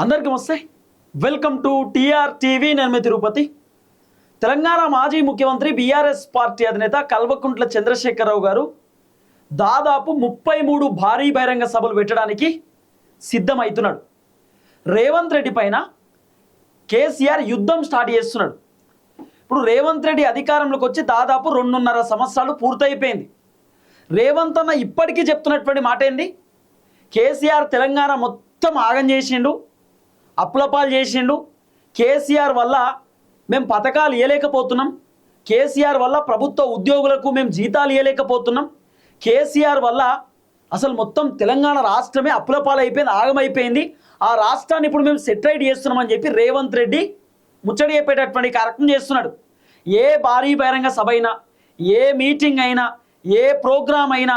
అందరికీ నమస్తే. Welcome to TR TV. నేను మీ తిరుపతి. తెలంగాణ మాజీ ముఖ్యమంత్రి బీఆర్ఎస్ పార్టీ అధినేత కల్వకుంట్ల చంద్రశేఖరరావు గారు దాదాపు 33 భారీ బహిరంగ సభలు పెట్టడానికి సిద్ధమవుతున్నాడు. రేవంత్ రెడ్డి పైన కేసీఆర్ యుద్ధం స్టార్ట్ చేస్తున్నాడు. ఇప్పుడు రేవంత్ రెడ్డి అధికారంలోకి వచ్చి దాదాపు 2.5 సంవత్సరాలు పూర్తయిపోయింది. రేవంత్ అన్న ఇప్పటికీ చెప్తున్నటువంటి మాట ఏంది? కేసీఆర్ తెలంగాణ మొత్తం ఆగం చేసిండు, అప్లపాలు చేసిండు. కేసీఆర్ వల్ల మేము పథకాలు ఇవ్వలేకపోతున్నాం, కేసీఆర్ వల్ల ప్రభుత్వ ఉద్యోగులకు మేము జీతాలు ఇవ్వలేకపోతున్నాం, కేసీఆర్ వల్ల అసలు మొత్తం తెలంగాణ రాష్ట్రమే అప్లపాలు అయిపోయింది, ఆగమైపోయింది, ఆ రాష్ట్రాన్ని ఇప్పుడు మేము సెటిలైట్ చేస్తున్నామని చెప్పి రేవంత్ రెడ్డి ముచ్చడి చెప్పేటటువంటి కార్యక్రమం చేస్తున్నాడు. ఏ భారీ బహిరంగ సభ అయినా, ఏ మీటింగ్ అయినా, ఏ ప్రోగ్రామ్ అయినా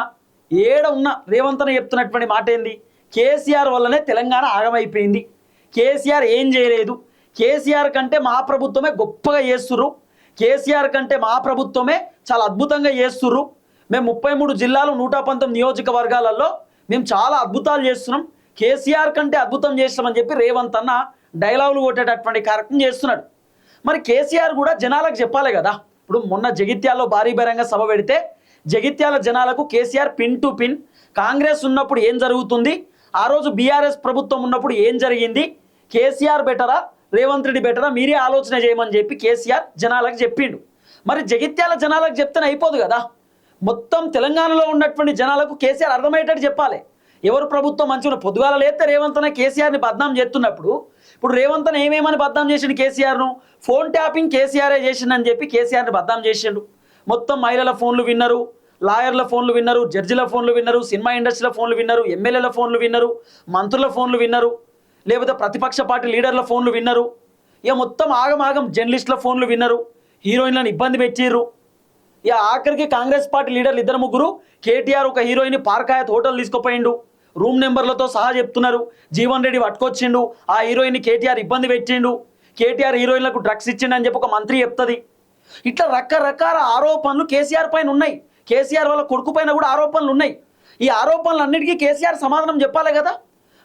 ఏడ ఉన్న రేవంత్ అని చెప్తున్నటువంటి మాట ఏంది? కేసీఆర్ వల్లనే తెలంగాణ ఆగమైపోయింది, కేసీఆర్ ఏం చేయలేదు, కేసీఆర్ కంటే మా ప్రభుత్వమే గొప్పగా చేస్తుర్రు, కేసీఆర్ కంటే మా ప్రభుత్వమే చాలా అద్భుతంగా చేస్తుర్రు, మేము 33 జిల్లాలు 119 నియోజకవర్గాలలో మేము చాలా అద్భుతాలు చేస్తున్నాం, కేసీఆర్ కంటే అద్భుతం చేస్తామని చెప్పి రేవంత్ అన్న డైలాగులు కొట్టేటటువంటి కార్యక్రమం చేస్తున్నాడు. మరి కేసీఆర్ కూడా జనాలకు చెప్పాలి కదా. ఇప్పుడు మొన్న జగిత్యాలలో భారీ బహిరంగ సభ పెడితే జగిత్యాల జనాలకు KCR pin to pin Congress ఉన్నప్పుడు ఏం జరుగుతుంది, ఆ రోజు బీఆర్ఎస్ ప్రభుత్వం ఉన్నప్పుడు ఏం జరిగింది, కేసీఆర్ బెటరా రేవంత్ రెడ్డి బెటరా మీరే ఆలోచన చేయమని చెప్పి కేసీఆర్ జనాలకు చెప్పిండు. మరి జగిత్యాల జనాలకు చెప్తేనే అయిపోదు కదా, మొత్తం తెలంగాణలో ఉన్నటువంటి జనాలకు కేసీఆర్ అర్థమయ్యేటట్టు చెప్పాలి. ఎవరు ప్రభుత్వం మంచిగా పొద్దుగాల లేస్తే రేవంత్ అన్న కేసీఆర్ని బద్నాం చేస్తున్నప్పుడు ఇప్పుడు రేవంత్ అన్న ఏమేమని బద్నాం చేసిండు కేసీఆర్ను? ఫోన్ ట్యాపింగ్ కేసీఆరే చేసిండని చెప్పి కేసీఆర్ని బద్నాం చేసిండు. మొత్తం మహిళల ఫోన్లు విన్నారు, లాయర్ల ఫోన్లు విన్నారు, జడ్జిల ఫోన్లు విన్నారు, సినిమా ఇండస్ట్రీల ఫోన్లు విన్నారు, ఎమ్మెల్యేల ఫోన్లు విన్నారు, మంత్రుల ఫోన్లు విన్నారు, లేకపోతే ప్రతిపక్ష పార్టీ లీడర్ల ఫోన్లు విన్నారు, ఇక మొత్తం ఆగమాగం జర్నలిస్టుల ఫోన్లు విన్నారు, హీరోయిన్లను ఇబ్బంది పెట్టిర్రు. ఇక ఆఖరికి కాంగ్రెస్ పార్టీ లీడర్లు 2-3 కేటీఆర్ ఒక హీరోయిన్ పార్కాయత్ హోటల్ తీసుకుపోయిండు, రూమ్ నెంబర్లతో సహా చెప్తున్నారు, జీవన్ రెడ్డి పట్టుకొచ్చిండు, ఆ హీరోయిన్ కేటీఆర్ ఇబ్బంది పెట్టిండు, కేటీఆర్ హీరోయిన్లకు డ్రగ్స్ ఇచ్చిండు అని చెప్పి ఒక మంత్రి చెప్తుంది. ఇట్లా రకరకాల ఆరోపణలు కేసీఆర్ పైన ఉన్నాయి. కేసీఆర్ వాళ్ళ కొడుకు పైన కూడా ఆరోపణలు ఉన్నాయి. ఈ ఆరోపణలన్నిటికీ కేసీఆర్ సమాధానం చెప్పాలి కదా.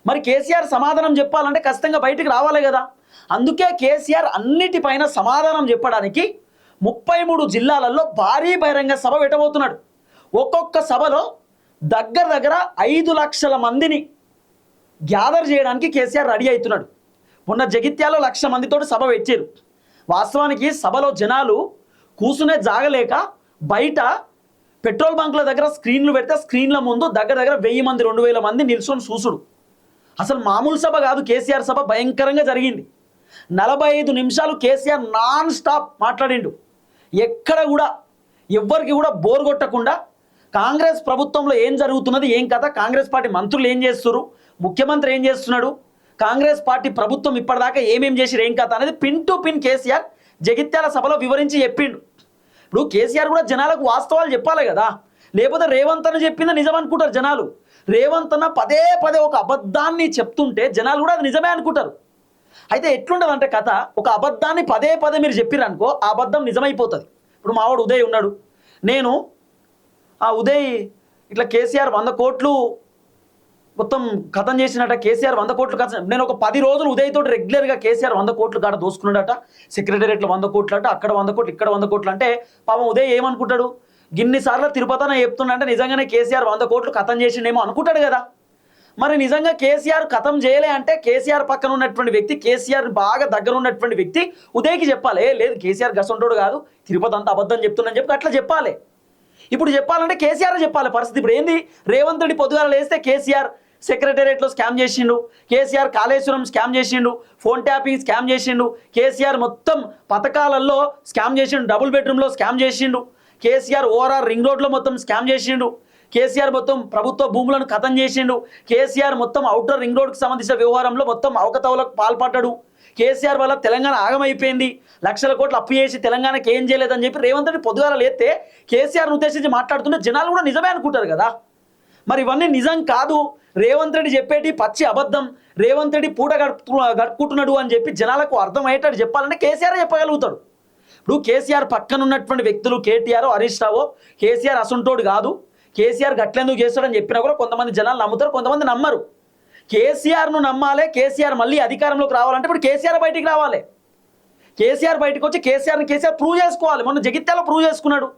మరి కేసీఆర్ సమాధానం చెప్పాలంటే ఖచ్చితంగా బయటికి రావాలి కదా. అందుకే కేసీఆర్ అన్నిటిపైన సమాధానం చెప్పడానికి 33 జిల్లాలలో భారీ బహిరంగ సభ పెట్టబోతున్నాడు. ఒక్కొక్క సభలో దగ్గర 5 లక్షల మందిని గ్యాదర్ చేయడానికి కేసీఆర్ రెడీ అవుతున్నాడు. మొన్న జగిత్యాలో 1,00,000 మందితోటి సభ పెట్టారు. వాస్తవానికి సభలో జనాలు కూసునే జాగలేక బయట పెట్రోల్ బంకుల దగ్గర స్క్రీన్లు పెడితే స్క్రీన్ల ముందు దగ్గర 1000 మంది 2000 మంది నిల్చొని చూసుడు. అసలు మామూలు సభ కాదు, కేసీఆర్ సభ భయంకరంగా జరిగింది. 45 నిమిషాలు కేసీఆర్ నాన్ స్టాప్ మాట్లాడిండు. ఎక్కడ కూడా ఎవ్వరికి కూడా బోర్ కొట్టకుండా కాంగ్రెస్ ప్రభుత్వంలో ఏం జరుగుతున్నది, ఏం కథ, కాంగ్రెస్ పార్టీ మంత్రులు ఏం చేస్తున్నారు, ముఖ్యమంత్రి ఏం చేస్తున్నాడు, కాంగ్రెస్ పార్టీ ప్రభుత్వం ఇప్పటిదాకా ఏమేం చేసిరు, ఏం కథ అనేది pin to pin KCR Jagtial సభలో వివరించి చెప్పిండు. ఇప్పుడు కేసీఆర్ కూడా జనాలకు వాస్తవాలు చెప్పాలి కదా, లేకపోతే రేవంత్ అన్న చెప్పింది నిజం అనుకుంటారు జనాలు. రేవంత్ అన్న పదే ఒక అబద్ధాన్ని చెప్తుంటే జనాలు కూడా అది నిజమే అనుకుంటారు. అయితే ఎట్లుండదంటే కథ, ఒక అబద్ధాన్ని పదే మీరు చెప్పిరనుకో ఆ అబద్ధం నిజమైపోతుంది. ఇప్పుడు మావాడు ఉదయ్ ఉన్నాడు, నేను ఆ ఉదయ్ ఇట్లా కేసీఆర్ 100 కోట్లు మొత్తం కథం చేసినట్ట, కేసీఆర్ 100 కోట్లు కథ, నేను ఒక 10 రోజులు ఉదయ్ తోటి రెగ్యులర్గా కేసీఆర్ 100 కోట్లు కాడ దోసుకున్నాడట, సెక్రటేరియట్లో 100 కోట్లు అట, అక్కడ 100 కోట్లు ఇక్కడ 100 కోట్లు అంటే పాపం ఉదయ్ ఏమనుకుంటాడు, గిన్నిసార్లు తిరుపతి అని చెప్తుండే నిజంగానే కేసీఆర్ 100 కోట్లు కథం చేసిండేమో అనుకుంటాడు కదా. మరి నిజంగా కేసీఆర్ కథం చేయలే అంటే కేసీఆర్ పక్కన ఉన్నటువంటి వ్యక్తి, కేసీఆర్ బాగా దగ్గర ఉన్నటువంటి వ్యక్తి ఉదయ్కి చెప్పాలి, లేదు కేసీఆర్ గసంటోడు కాదు, తిరుపతి అంతా అబద్ధం చెప్తుందని చెప్పి అట్లా చెప్పాలి. ఇప్పుడు చెప్పాలంటే కేసీఆర్ చెప్పాలి పరిస్థితి. ఇప్పుడు ఏంది, రేవంత్ రెడ్డి పొద్దుగాల లేస్తే కేసీఆర్ సెక్రటేరియట్లో స్కామ్ చేసిండు, కేసీఆర్ కాళేశ్వరం స్కామ్ చేసిండు, ఫోన్ ట్యాపింగ్ స్కామ్ చేసిండు, కేసీఆర్ మొత్తం పథకాలలో స్కామ్ చేసిండు, డబుల్ బెడ్రూమ్లో స్కామ్ చేసిండు, కేసీఆర్ ఓఆర్ఆర్ రింగ్ రోడ్లో మొత్తం స్కామ్ చేసిండు, కేసీఆర్ మొత్తం ప్రభుత్వ భూములను ఖతం చేసిండు, కేసీఆర్ మొత్తం ఔటర్ రింగ్ రోడ్కి సంబంధించిన వ్యవహారంలో మొత్తం అవకతవలకు పాల్పడ్డాడు, కేసీఆర్ వల్ల తెలంగాణ ఆగమైపోయింది, లక్షల కోట్లు అప్పు చేసి తెలంగాణకి ఏం చేయలేదని చెప్పి రేవంత్ రెడ్డి పొద్దుగాల లేస్తే కేసీఆర్ను ఉద్దేశించి మాట్లాడుతుంటే జనాలు కూడా నిజమే అనుకుంటారు కదా. మరి ఇవన్నీ నిజం కాదు, రేవంత్ రెడ్డి చెప్పేటి పచ్చి అబద్ధం, రేవంత్ రెడ్డి పూట గడుపుకుంటున్నాడు అని చెప్పి జనాలకు అర్థమయ్యేటట్టు చెప్పాలంటే కేసీఆర్ చెప్పగలుగుతాడు. ఇప్పుడు కేసీఆర్ పక్కన ఉన్నటువంటి వ్యక్తులు కేటీఆర్ హరీష్ రావు, కేసీఆర్ అసంటోడు కాదు, కేసీఆర్ గట్లెందుకు చేస్తాడని చెప్పినా కూడా కొంతమంది జనాలు నమ్ముతారు, కొంతమంది నమ్మరు. కేసీఆర్ను నమ్మాలి, కేసీఆర్ మళ్ళీ అధికారంలోకి రావాలంటే ఇప్పుడు కేసీఆర్ బయటికి రావాలి. కేసీఆర్ బయటకు వచ్చి కేసీఆర్ ప్రూవ్ చేసుకోవాలి. మొన్న జగిత్యాల ప్రూవ్ చేసుకున్నాడు,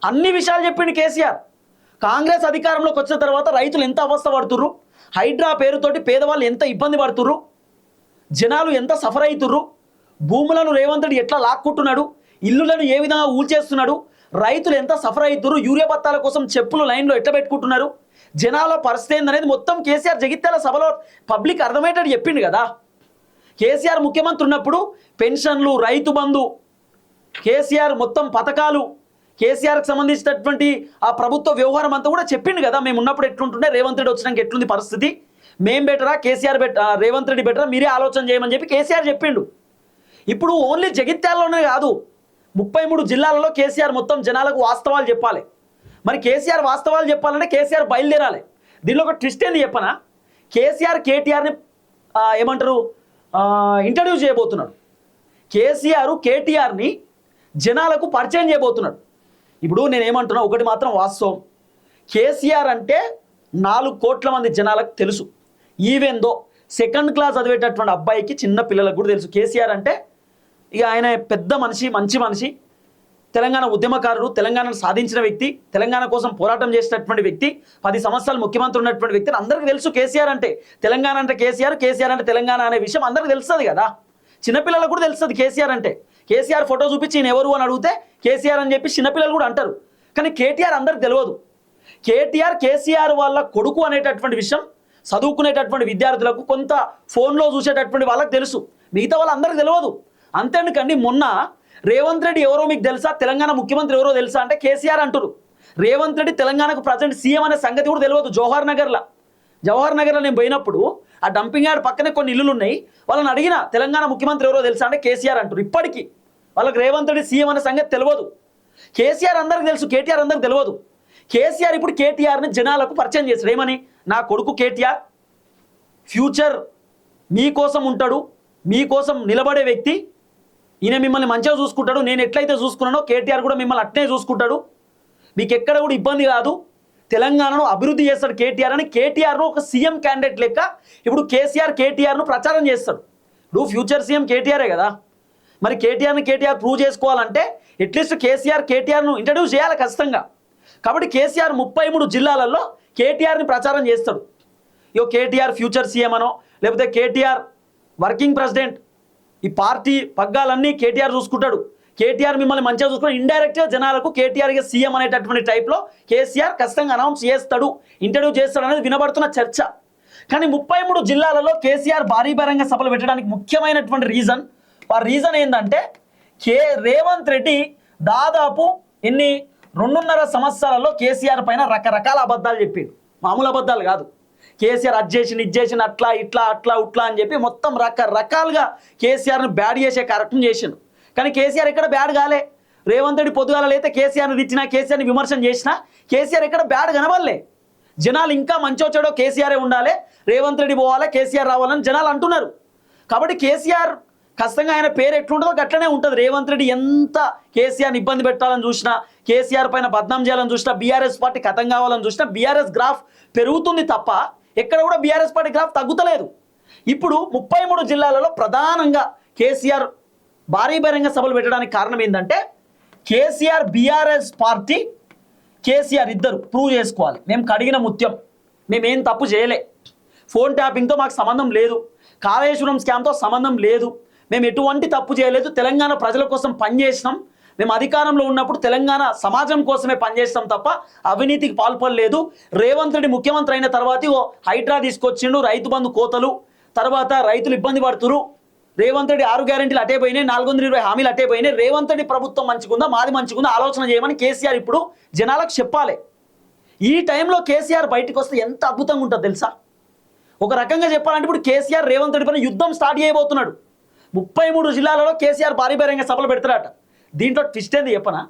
అన్ని విషయాలు చెప్పిండు కేసీఆర్. కాంగ్రెస్ అధికారంలోకి వచ్చిన తర్వాత రైతులు ఎంత అవస్థ పడుతుర్రు, హైడ్రా పేరుతోటి పేదవాళ్ళు ఎంత ఇబ్బంది పడుతుర్రు, జనాలు ఎంత సఫర్ అవుతుర్రు, భూములను రేవంత్ రెడ్డి ఎట్లా లాక్కుంటున్నాడు, ఇల్లులను ఏ విధంగా ఊల్చేస్తున్నాడు, రైతులు ఎంత సఫర్ అవుతుర్రు, యూరియా బత్తాల కోసం చెప్పులు లైన్లో ఎట్లా పెట్టుకుంటున్నారు, జనాల పరిస్థితి ఏందనేది మొత్తం కేసీఆర్ జగిత్యాల సభలో పబ్లిక్ అర్థమయ్యేటట్టు చెప్పిండు కదా. కేసీఆర్ ముఖ్యమంత్రి ఉన్నప్పుడు పెన్షన్లు, రైతు బంధు, కేసీఆర్ మొత్తం పథకాలు, కేసీఆర్కి సంబంధించినటువంటి ఆ ప్రభుత్వ వ్యవహారం అంతా కూడా చెప్పిండు కదా. మేము ఉన్నప్పుడు ఎట్లుంటుండే, రేవంత్ రెడ్డి వచ్చినాక ఎట్లుంది పరిస్థితి, మేం బెటరా కేసీఆర్ రేవంత్ రెడ్డి బెటరా, మీరే ఆలోచన చేయమని చెప్పి కేసీఆర్ చెప్పిండు. ఇప్పుడు ఓన్లీ జగిత్యాలలోనే కాదు, 33 జిల్లాలలో కేసీఆర్ మొత్తం జనాలకు వాస్తవాలు చెప్పాలి. మరి కేసీఆర్ వాస్తవాలు చెప్పాలంటే కేసీఆర్ బయలుదేరాలి. దీనిలో ఒక ట్విస్ట్ ఏంది చెప్పనా, కేసీఆర్ కేటీఆర్ని ఏమంటారు ఇంట్రడ్యూస్ చేయబోతున్నాడు. కేసీఆర్ కేటీఆర్ని జనాలకు పరిచయం చేయబోతున్నాడు. ఇప్పుడు నేనేమంటున్నా, ఒకటి మాత్రం వాస్తవం, కేసీఆర్ అంటే 4 కోట్ల మంది జనాలకు తెలుసు. ఈవెన్ దో సెకండ్ క్లాస్ చదివేటటువంటి అబ్బాయికి, చిన్న పిల్లలకు కూడా తెలుసు కేసీఆర్ అంటే. ఇక ఆయన పెద్ద మనిషి, మంచి మనిషి, తెలంగాణ ఉద్యమకారుడు, తెలంగాణను సాధించిన వ్యక్తి, తెలంగాణ కోసం పోరాటం చేసినటువంటి వ్యక్తి, 10 సంవత్సరాలు ముఖ్యమంత్రి ఉన్నటువంటి వ్యక్తి, అందరికీ తెలుసు కేసీఆర్ అంటే. తెలంగాణ అంటే కేసీఆర్, కేసీఆర్ అంటే తెలంగాణ అనే విషయం అందరికీ తెలుస్తుంది కదా. చిన్నపిల్లలకు కూడా తెలుస్తుంది కేసీఆర్ అంటే. కేసీఆర్ ఫోటో చూపించి ఈయన ఎవరు అని అడిగితే కేసీఆర్ అని చెప్పి చిన్నపిల్లలు కూడా అంటారు. కానీ కేటీఆర్ అందరికి తెలియదు. కేసీఆర్ వాళ్ళ కొడుకు అనేటటువంటి విషయం చదువుకునేటటువంటి విద్యార్థులకు, కొంత ఫోన్లో చూసేటటువంటి వాళ్ళకి తెలుసు, మిగతా వాళ్ళందరికీ తెలియదు. అంతేందుకండి, మొన్న రేవంత్ రెడ్డి ఎవరో మీకు తెలుసా, తెలంగాణ ముఖ్యమంత్రి ఎవరో తెలుసా అంటే కేసీఆర్ అంటారు. రేవంత్ రెడ్డి తెలంగాణకు ప్రజెంట్ సీఎం అనే సంగతి కూడా తెలియదు. జవహర్ నగర్లో నేను పోయినప్పుడు ఆ డంపింగ్ యార్డ్ పక్కనే కొన్ని ఇల్లులు ఉన్నాయి, వాళ్ళని అడిగిన తెలంగాణ ముఖ్యమంత్రి ఎవరో తెలుసా అంటే కేసీఆర్ అంటారు. ఇప్పటికీ వాళ్ళకి రేవంత్ రెడ్డి సీఎం అనే సంగతి తెలియదు. కేసీఆర్ అందరికి తెలుసు, కేటీఆర్ అందరికి తెలియదు. కేసీఆర్ ఇప్పుడు కేటీఆర్ని జనాలకు పరిచయం చేశాడు. ఏమని, నా కొడుకు కేటీఆర్ ఫ్యూచర్ మీకోసం ఉంటాడు, మీకోసం నిలబడే వ్యక్తి, ఈయన మిమ్మల్ని మంచిగా చూసుకుంటాడు, నేను ఎట్లయితే చూసుకున్నానో కేటీఆర్ కూడా మిమ్మల్ని అట్నే చూసుకుంటాడు, మీకు ఎక్కడ కూడా ఇబ్బంది కాదు, తెలంగాణను అభివృద్ధి చేస్తాడు కేటీఆర్ అని కేటీఆర్ను ఒక సీఎం క్యాండిడేట్ లెక్క ఇప్పుడు కేటీఆర్ను ప్రచారం చేస్తాడు. ఇప్పుడు ఫ్యూచర్ సీఎం కేటీఆరే కదా. మరి కేటీఆర్ ప్రూవ్ చేసుకోవాలంటే అట్లీస్ట్ కేటీఆర్ను ఇంట్రడ్యూస్ చేయాలి ఖచ్చితంగా. కాబట్టి కేసీఆర్ 33 జిల్లాలలో కేటీఆర్ని ప్రచారం చేస్తాడు. ఇగో కేటీఆర్ ఫ్యూచర్ సీఎం అనో, లేకపోతే కేటీఆర్ వర్కింగ్ ప్రెసిడెంట్, ఈ పార్టీ పగ్గాలన్నీ కేటీఆర్ చూసుకుంటాడు, కేటీఆర్ మిమ్మల్ని మంచిగా చూసుకుని ఇండైరెక్ట్గా జనాలకు కేటీఆర్గా సీఎం అనేటటువంటి టైప్లో కేసీఆర్ ఖచ్చితంగా అనౌన్స్ చేస్తాడు, ఇంట్రడ్యూస్ చేస్తాడు అనేది వినబడుతున్న చర్చ. కానీ 33 జిల్లాలలో కేసీఆర్ భారీ బహిరంగ సభలు పెట్టడానికి ముఖ్యమైనటువంటి రీజన్ ఏంటంటే, రేవంత్ రెడ్డి దాదాపు 2.5 సంవత్సరాలలో కేసీఆర్ పైన రకరకాల అబద్ధాలు చెప్పిండు. మామూలు అబద్ధాలు కాదు. కేసీఆర్ అది చేసిన, ఇది చేసిన, అట్లా ఇట్లా అని చెప్పి మొత్తం రకరకాలుగా కేసీఆర్ను బ్యాడ్ చేసే కార్యక్రమం చేసిండు. కానీ కేసీఆర్ ఎక్కడ బ్యాడ్ కాలే. రేవంత్ రెడ్డి పొద్దుగాల అయితే కేసీఆర్ని తెచ్చినా, కేసీఆర్ని విమర్శన చేసినా కేసీఆర్ ఎక్కడ బ్యాడ్ కనబడలే. జనాలు ఇంకా మంచో చెడో కేసీఆరే ఉండాలి, రేవంత్ రెడ్డి పోవాలి, కేసీఆర్ రావాలని జనాలు అంటున్నారు. కాబట్టి కేసీఆర్ ఖచ్చితంగా ఆయన పేరు ఎట్లుంటుందో అట్లనే ఉంటుంది. రేవంత్ రెడ్డి ఎంత కేసీఆర్ని ఇబ్బంది పెట్టాలని చూసినా, కేసీఆర్ పైన బద్నాం చేయాలని చూసినా, బీఆర్ఎస్ పార్టీ ఖతం కావాలని చూసినా బీఆర్ఎస్ గ్రాఫ్ పెరుగుతుంది తప్ప ఎక్కడ కూడా బీఆర్ఎస్ పార్టీ గ్రాఫ్ తగ్గుతలేదు. ఇప్పుడు 33 జిల్లాలలో ప్రధానంగా కేసీఆర్ భారీ బహిరంగ సభలు పెట్టడానికి కారణం ఏంటంటే, కేసీఆర్ బీఆర్ఎస్ పార్టీ కేసీఆర్ ఇద్దరు ప్రూవ్ చేసుకోవాలి, మేము కడిగిన ముత్యం, మేమేం తప్పు చేయలే, ఫోన్ ట్యాపింగ్తో మాకు సంబంధం లేదు, కాళేశ్వరం స్కామ్తో సంబంధం లేదు, మేము ఎటువంటి తప్పు చేయలేదు, తెలంగాణ ప్రజల కోసం పనిచేసినాం, మేము అధికారంలో ఉన్నప్పుడు తెలంగాణ సమాజం కోసమే పనిచేస్తాం తప్ప అవినీతికి పాల్పడలేదు. రేవంత్ రెడ్డి ముఖ్యమంత్రి అయిన తర్వాత హైడ్రా తీసుకొచ్చిండు, రైతు బంధు కోతలు, తర్వాత రైతులు ఇబ్బంది పడుతురు, రేవంత్ రెడ్డి 6 గ్యారెంటీలు అటే పోయినాయి, 420 హామీలు అటే పోయినాయి, రేవంత్ రెడ్డి ప్రభుత్వం మంచిగుందా, మాది మంచిగుందా ఆలోచన చేయమని కేసీఆర్ ఇప్పుడు జనాలకు చెప్పాలి. ఈ టైంలో కేసీఆర్ బయటకు వస్తే ఎంత అద్భుతంగా ఉంటుంది తెలుసా. ఒక రకంగా చెప్పాలంటే ఇప్పుడు కేసీఆర్ రేవంత్ రెడ్డి పైన యుద్ధం స్టార్ట్ చేయబోతున్నాడు. 33 జిల్లాలలో కేసీఆర్ భారీ బహిరంగ సభలు పెడతారట. దీంట్లో ట్విస్ట్ ఏంది చెప్పనా,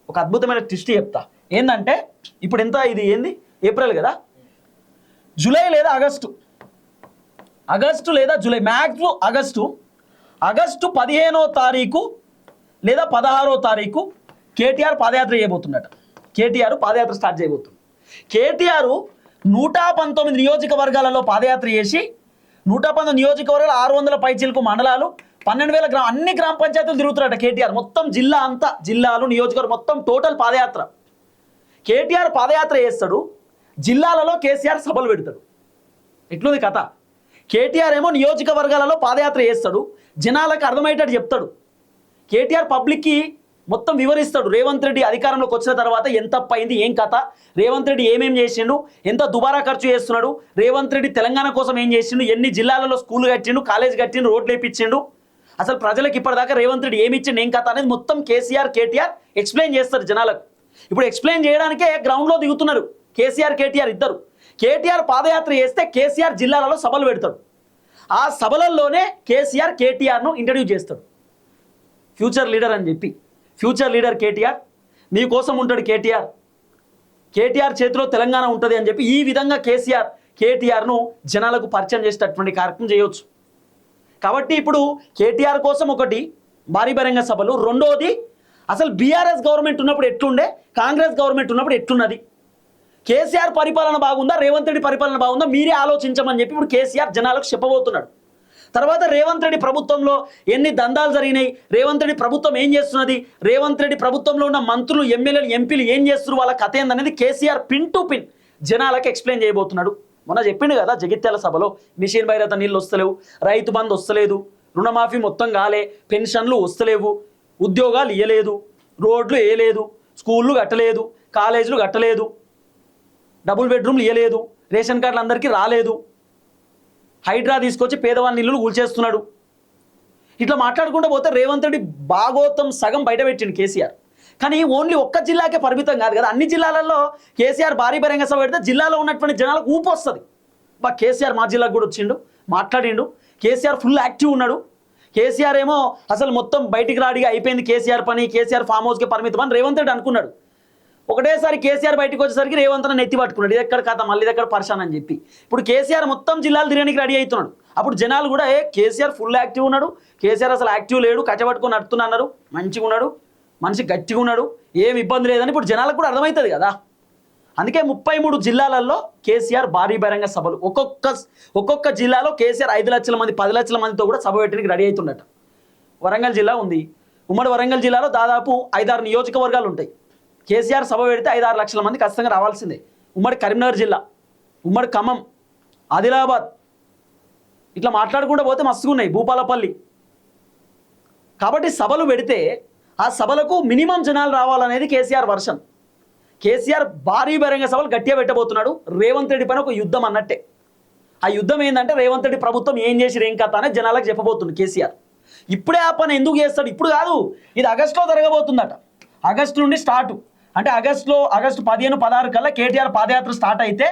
ఒక అద్భుతమైన ట్విస్ట్ చెప్తా. ఏంటంటే ఇప్పుడు ఎంత, ఇది ఏంది ఏప్రిల్ కదా, జూలై లేదా ఆగస్టు లేదా జూలై, మ్యాక్సిమం ఆగస్టు 15వ తారీఖు లేదా 16వ తారీఖు కేటీఆర్ పాదయాత్ర చేయబోతున్నట. కేటీఆర్ పాదయాత్ర స్టార్ట్ చేయబోతుంది. కేటీఆర్ 119 నియోజకవర్గాలలో పాదయాత్ర చేసి 119 నియోజకవర్గాలు 600 పైచిలకు మండలాలు 12,000 అన్ని గ్రామ పంచాయతీలు తిరుగుతున్నారట కేటీఆర్. మొత్తం జిల్లా అంతా, జిల్లాలు నియోజకవర్గం మొత్తం టోటల్ పాదయాత్ర. కేటీఆర్ పాదయాత్ర చేస్తాడు, జిల్లాలలో కేసీఆర్ సభలు పెడతాడు. ఎట్లుంది కథ? కేటీఆర్ ఏమో నియోజకవర్గాలలో పాదయాత్ర చేస్తాడు, జనాలకు అర్థమయ్యేటట్టు చెప్తాడు. కేటీఆర్ పబ్లిక్కి మొత్తం వివరిస్తాడు. రేవంత్ రెడ్డి అధికారంలోకి వచ్చిన తర్వాత ఎంత అయింది, ఏం కథ, రేవంత్ రెడ్డి ఏమేం చేసిండు, ఎంత దుబారా ఖర్చు చేస్తున్నాడు, రేవంత్ రెడ్డి తెలంగాణ కోసం ఏం చేసిండు, ఎన్ని జిల్లాలలో స్కూల్ కట్టిండు, కాలేజ్ కట్టిండు, రోడ్లు వేయించిండు, అసలు ప్రజలకు ఇప్పటిదాకా రేవంత్ రెడ్డి ఏమి ఇచ్చిండు, ఏం కథ అనేది మొత్తం కేటీఆర్ ఎక్స్ప్లెయిన్ చేస్తారు జనాలకు. ఇప్పుడు ఎక్స్ప్లెయిన్ చేయడానికే గ్రౌండ్లో దిగుతున్నారు కేటీఆర్ ఇద్దరు. కేటీఆర్ పాదయాత్ర చేస్తే కేసీఆర్ జిల్లాలలో సభలు పెడతాడు. ఆ సభలలోనే కేటీఆర్ను ఇంట్రడ్యూస్ చేస్తాడు ఫ్యూచర్ లీడర్ అని చెప్పి. ఫ్యూచర్ లీడర్ కేటీఆర్, మీకోసం ఉంటాడు కేటీఆర్ చేతిలో తెలంగాణ ఉంటుంది అని చెప్పి ఈ విధంగా కేటీఆర్ను జనాలకు పరిచయం చేసేటటువంటి కార్యక్రమం చేయవచ్చు. కాబట్టి ఇప్పుడు కేటీఆర్ కోసం ఒకటి భారీ బహిరంగ సభలు, రెండోది అసలు బీఆర్ఎస్ గవర్నమెంట్ ఉన్నప్పుడు ఎట్లుండే, కాంగ్రెస్ గవర్నమెంట్ ఉన్నప్పుడు ఎట్లున్నది, కేసీఆర్ పరిపాలన బాగుందా, రేవంత్ రెడ్డి పరిపాలన బాగుందా, మీరే ఆలోచించమని చెప్పి ఇప్పుడు కేసీఆర్ జనాలకు చెప్పబోతున్నాడు. తర్వాత రేవంత్ రెడ్డి ప్రభుత్వంలో ఎన్ని దందాలు జరిగినాయి, రేవంత్ రెడ్డి ప్రభుత్వం ఏం చేస్తున్నది, రేవంత్ రెడ్డి ప్రభుత్వంలో ఉన్న మంత్రులు, ఎమ్మెల్యేలు, ఎంపీలు ఏం చేస్తున్నారు, వాళ్ళ కథ ఏందనేది కేసీఆర్ పిన్ టు పిన్ జనాలకు ఎక్స్ప్లెయిన్ చేయబోతున్నాడు. మొన్న చెప్పిండు కదా జగిత్యాల సభలో, మిషన్ భైరత నీళ్ళు వస్తలేవు, రైతు బంధు వస్తలేదు, రుణమాఫీ మొత్తం కాలే, పెన్షన్లు వస్తలేవు, ఉద్యోగాలు ఇవ్వలేదు, రోడ్లు వేయలేదు, స్కూళ్ళు కట్టలేదు, కాలేజీలు కట్టలేదు, డబుల్ బెడ్రూమ్లు ఇవ్వలేదు, రేషన్ కార్డులు అందరికీ రాలేదు, హైడ్రా తీసుకొచ్చి పేదవాళ్ళ ఇల్లులు కూల్చేస్తున్నాడు. ఇట్లా మాట్లాడుకుంటూ పోతే రేవంత్ రెడ్డి భాగోతం సగం బయటపెట్టిండు కేసీఆర్. కానీ ఓన్లీ ఒక్క జిల్లాకే పరిమితం కాదు కదా, అన్ని జిల్లాలలో కేసీఆర్ భారీ బహిరంగ సభ పెడితే జిల్లాలో ఉన్నటువంటి జనాలకు ఊపు వస్తుంది. కేసీఆర్ మా జిల్లాకు కూడా వచ్చిండు, మాట్లాడిండు, కేసీఆర్ ఫుల్ యాక్టివ్ ఉన్నాడు. కేసీఆర్ ఏమో అసలు మొత్తం బయటికి రాడిగా అయిపోయింది కేసీఆర్ పని, కేసీఆర్ ఫామ్ హౌస్కి పరిమితం అని రేవంత్ రెడ్డి అనుకున్నాడు. ఒకటేసారి కేసీఆర్ బయటకు వచ్చేసరికి రేవంత్ రెడ్డి నెత్తి పట్టుకున్నాడు, ఇది ఎక్కడ కథ, మళ్ళీ ఎక్కడ పరిశాన్ అని చెప్పి. ఇప్పుడు కేసీఆర్ మొత్తం జిల్లాలు తిరగడానికి రెడీ అవుతున్నాడు. అప్పుడు జనాలు కూడా కేసీఆర్ ఫుల్ యాక్టివ్ ఉన్నాడు, కేసీఆర్ అసలు యాక్టివ్ లేడు, కచ్చబట్టుకొని నడుతున్నా అన్నారు, మంచిగా ఉన్నాడు, మనిషి గట్టిగా ఉన్నాడు, ఏం ఇబ్బంది లేదని ఇప్పుడు జనాలకు కూడా అర్థమవుతుంది కదా. అందుకే 33 జిల్లాలలో కేసీఆర్ భారీ బహిరంగ సభలు, ఒక్కొక్క జిల్లాలో కేసీఆర్ 5 లక్షల మంది 10 లక్షల మందితో కూడా సభ పెట్టడానికి రెడీ అవుతుండట. వరంగల్ జిల్లా ఉంది, ఉమ్మడి వరంగల్ జిల్లాలో దాదాపు 5-6 నియోజకవర్గాలు ఉంటాయి. కేసీఆర్ సభ పెడితే 5-6 లక్షల మంది ఖచ్చితంగా రావాల్సిందే. ఉమ్మడి కరీంనగర్ జిల్లా, ఉమ్మడి ఖమ్మం, ఆదిలాబాద్, ఇట్లా మాట్లాడుకుంటూ పోతే మస్తుగా ఉన్నాయి, భూపాలపల్లి. కాబట్టి సభలు పెడితే ఆ సభలకు మినిమం జనాలు రావాలనేది కేసీఆర్ వర్షన్. కేసీఆర్ భారీ బహిరంగ సభలు గట్టిగా పెట్టబోతున్నాడు. రేవంత్ రెడ్డి పైన ఒక యుద్ధం అన్నట్టే. ఆ యుద్ధం ఏంటంటే రేవంత్ రెడ్డి ప్రభుత్వం ఏం చేసి ఏం కథ అనేది జనాలకు చెప్పబోతుంది కేసీఆర్. ఇప్పుడే ఆ పని ఎందుకు చేస్తాడు, ఇప్పుడు కాదు, ఇది ఆగస్టులో జరగబోతుందట. ఆగస్టు నుండి స్టార్ట్, అంటే ఆగస్టు 15-16 కల్లా కేటీఆర్ పాదయాత్ర స్టార్ట్ అయితే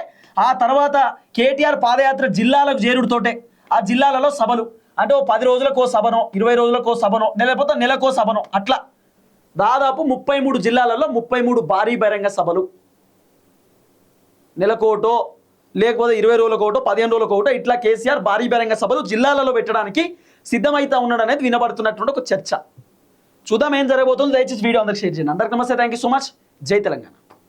ఆ తర్వాత కేటీఆర్ పాదయాత్ర జిల్లాలకు చేరుడుతోటే ఆ జిల్లాలలో సభలు, అంటే 10 రోజులకో సభనో, 20 రోజులకో సభనో, లేకపోతే నెలకో సభనో, అట్లా దాదాపు 33 జిల్లాలలో 33 భారీ బహిరంగ సభలు, నెలకోటో లేకపోతే 20 రోజులకోటో 15 రోజులకోటో, ఇట్లా కేసీఆర్ భారీ బహిరంగ సభలు జిల్లాలలో పెట్టడానికి సిద్ధమైతా ఉన్నాడు అనేది వినబడుతున్నటువంటి ఒక చర్చ. చూద్దాం ఏం జరగబోతుందో. దయచేసి వీడియో అందరికి షేర్ చేయండి. అందరికీ నమస్తే, థ్యాంక్ యూ సో మచ్. జై తెలంగాణ.